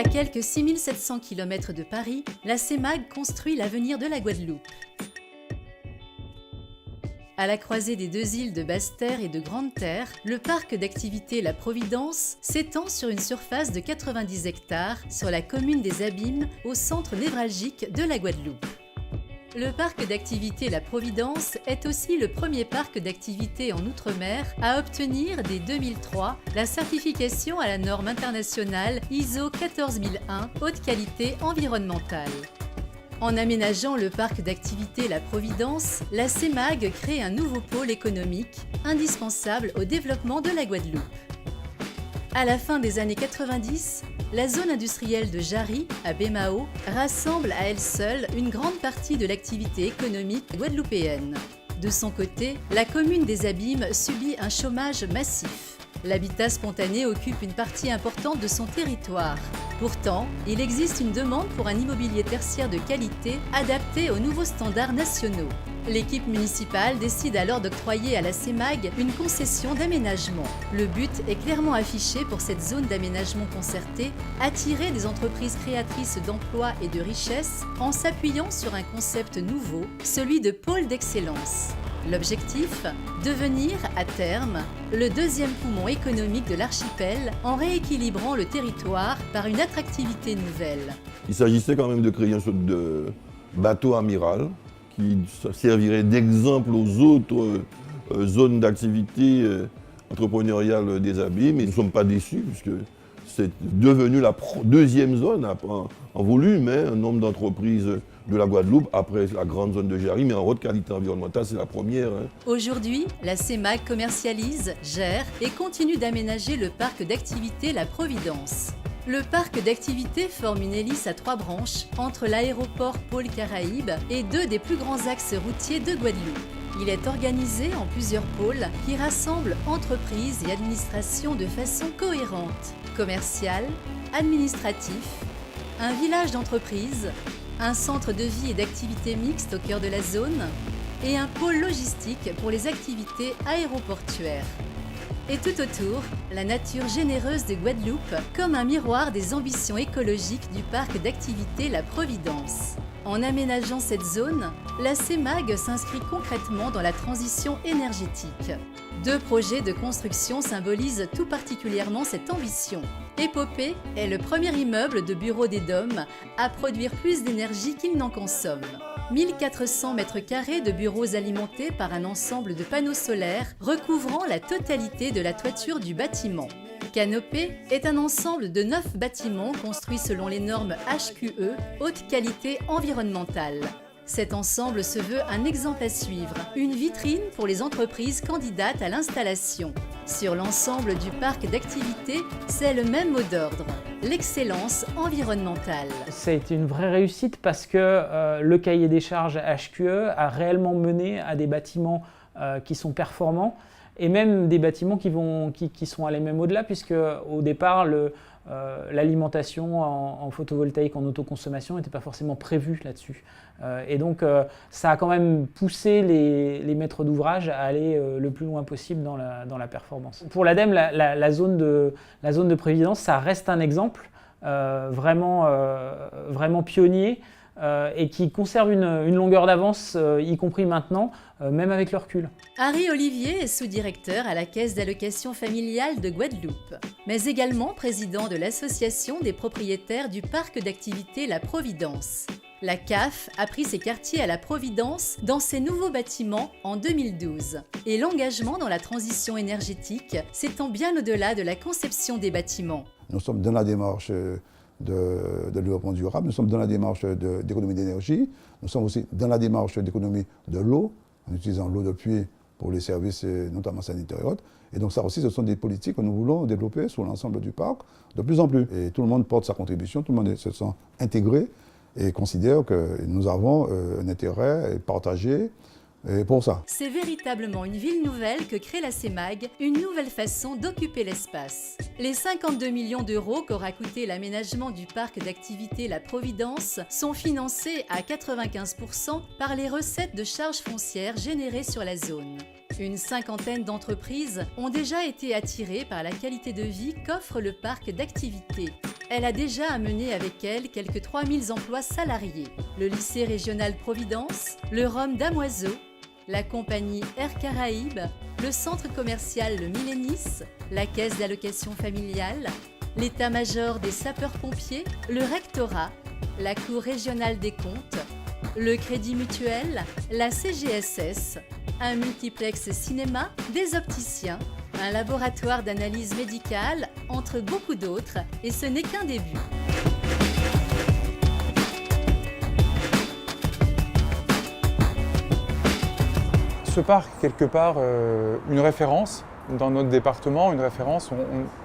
À quelques 6700 km de Paris, la CEMAG construit l'avenir de la Guadeloupe. À la croisée des deux îles de Basse-Terre et de Grande-Terre, le parc d'activités La Providence s'étend sur une surface de 90 hectares sur la commune des Abîmes, au centre névralgique de la Guadeloupe. Le parc d'activités La Providence est aussi le premier parc d'activités en Outre-mer à obtenir dès 2003 la certification à la norme internationale ISO 14001 haute qualité environnementale. En aménageant le parc d'activités La Providence, la CEMAG crée un nouveau pôle économique indispensable au développement de la Guadeloupe. À la fin des années 90, la zone industrielle de Jarry, à Baie-Mahault, rassemble à elle seule une grande partie de l'activité économique guadeloupéenne. De son côté, la commune des Abîmes subit un chômage massif. L'habitat spontané occupe une partie importante de son territoire. Pourtant, il existe une demande pour un immobilier tertiaire de qualité adapté aux nouveaux standards nationaux. L'équipe municipale décide alors d'octroyer à la CEMAG une concession d'aménagement. Le but est clairement affiché pour cette zone d'aménagement concerté, attirer des entreprises créatrices d'emplois et de richesses en s'appuyant sur un concept nouveau, celui de pôle d'excellence. L'objectif ? Devenir, à terme, le deuxième poumon économique de l'archipel en rééquilibrant le territoire par une attractivité nouvelle. Il s'agissait quand même de créer une sorte de bateau amiral qui servirait d'exemple aux autres zones d'activité entrepreneuriale des Abîmes. Et nous ne sommes pas déçus puisque c'est devenu la deuxième zone en volume, un nombre d'entreprises de la Guadeloupe, après la grande zone de Jarry, mais en haute qualité environnementale, c'est la première. Aujourd'hui, la CEMAG commercialise, gère et continue d'aménager le parc d'activités La Providence. Le parc d'activités forme une hélice à 3 branches entre l'aéroport Pôle Caraïbes et 2 des plus grands axes routiers de Guadeloupe. Il est organisé en plusieurs pôles qui rassemblent entreprises et administrations de façon cohérente. Commercial, administratif, un village d'entreprise, un centre de vie et d'activités mixtes au cœur de la zone et un pôle logistique pour les activités aéroportuaires. Et tout autour, la nature généreuse de Guadeloupe comme un miroir des ambitions écologiques du parc d'activités La Providence. En aménageant cette zone, la CEMAG s'inscrit concrètement dans la transition énergétique. 2 projets de construction symbolisent tout particulièrement cette ambition. Épopée est le premier immeuble de bureaux des DOM à produire plus d'énergie qu'il n'en consomme. 1400 m² de bureaux alimentés par un ensemble de panneaux solaires recouvrant la totalité de la toiture du bâtiment. Canopée est un ensemble de 9 bâtiments construits selon les normes HQE, haute qualité environnementale. Cet ensemble se veut un exemple à suivre, une vitrine pour les entreprises candidates à l'installation. Sur l'ensemble du parc d'activités, c'est le même mot d'ordre, l'excellence environnementale. Ça a été une vraie réussite parce que le cahier des charges HQE a réellement mené à des bâtiments qui sont performants et même des bâtiments qui sont allés même au-delà puisque au départ, l'alimentation en photovoltaïque, en autoconsommation n'était pas forcément prévue là-dessus. Et donc ça a quand même poussé les maîtres d'ouvrage à aller le plus loin possible dans la performance. Pour l'ADEME, la zone de prévidence, ça reste un exemple vraiment pionnier et qui conserve une longueur d'avance, y compris maintenant, même avec le recul. Harry Olivier est sous-directeur à la Caisse d'allocation familiale de Guadeloupe, mais également président de l'Association des propriétaires du parc d'activités La Providence. La CAF a pris ses quartiers à La Providence dans ses nouveaux bâtiments en 2012. Et l'engagement dans la transition énergétique s'étend bien au-delà de la conception des bâtiments. Nous sommes dans la démarche de développement durable, nous sommes dans la démarche d'économie d'énergie, nous sommes aussi dans la démarche d'économie de l'eau, en utilisant l'eau de pluie pour les services notamment sanitaires et autres. Et donc ça aussi, ce sont des politiques que nous voulons développer sur l'ensemble du parc de plus en plus. Et tout le monde porte sa contribution, tout le monde se sent intégré et considère que nous avons un intérêt partagé pour ça. C'est véritablement une ville nouvelle que crée la CEMAG, une nouvelle façon d'occuper l'espace. Les 52 millions d'euros qu'aura coûté l'aménagement du parc d'activités La Providence sont financés à 95% par les recettes de charges foncières générées sur la zone. Une cinquantaine d'entreprises ont déjà été attirées par la qualité de vie qu'offre le parc d'activités. elle a déjà amené avec elle quelques 3000 emplois salariés. Le lycée régional Providence, le Rhum Damoiseau, la compagnie Air Caraïbes, le centre commercial Le Millénis, la caisse d'allocation familiale, l'état-major des sapeurs-pompiers, le rectorat, la cour régionale des comptes, le Crédit Mutuel, la CGSS, un multiplex cinéma, des opticiens, un laboratoire d'analyse médicale, entre beaucoup d'autres, et ce n'est qu'un début. Ce parc, quelque part, une référence dans notre département, une référence.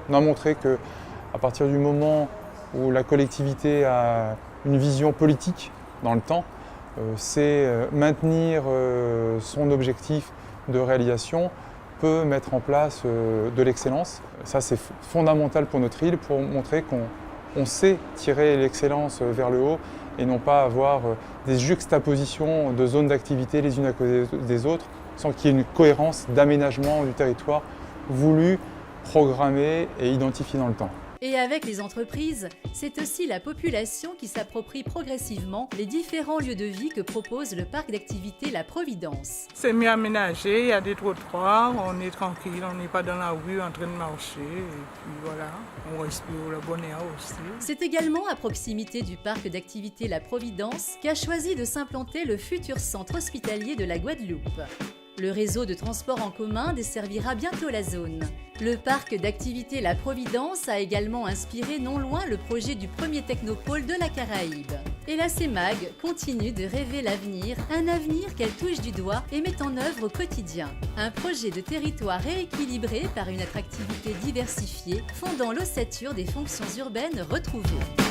On a montré qu'à partir du moment où la collectivité a une vision politique dans le temps, c'est maintenir son objectif de réalisation, peut mettre en place de l'excellence. Ça, c'est fondamental pour notre île, pour montrer qu'on sait tirer l'excellence vers le haut et non pas avoir des juxtapositions de zones d'activité les unes à côté des autres, sans qu'il y ait une cohérence d'aménagement du territoire voulu, programmé et identifié dans le temps. Et avec les entreprises, c'est aussi la population qui s'approprie progressivement les différents lieux de vie que propose le parc d'activités La Providence. C'est mieux aménagé, il y a des trottoirs, on est tranquille, on n'est pas dans la rue en train de marcher, et puis voilà, on respire le bon air aussi. C'est également à proximité du parc d'activités La Providence qu'a choisi de s'implanter le futur centre hospitalier de la Guadeloupe. Le réseau de transport en commun desservira bientôt la zone. Le parc d'activités La Providence a également inspiré non loin le projet du premier technopôle de la Caraïbe. Et la CEMAG continue de rêver l'avenir, un avenir qu'elle touche du doigt et met en œuvre au quotidien. Un projet de territoire rééquilibré par une attractivité diversifiée, fondant l'ossature des fonctions urbaines retrouvées.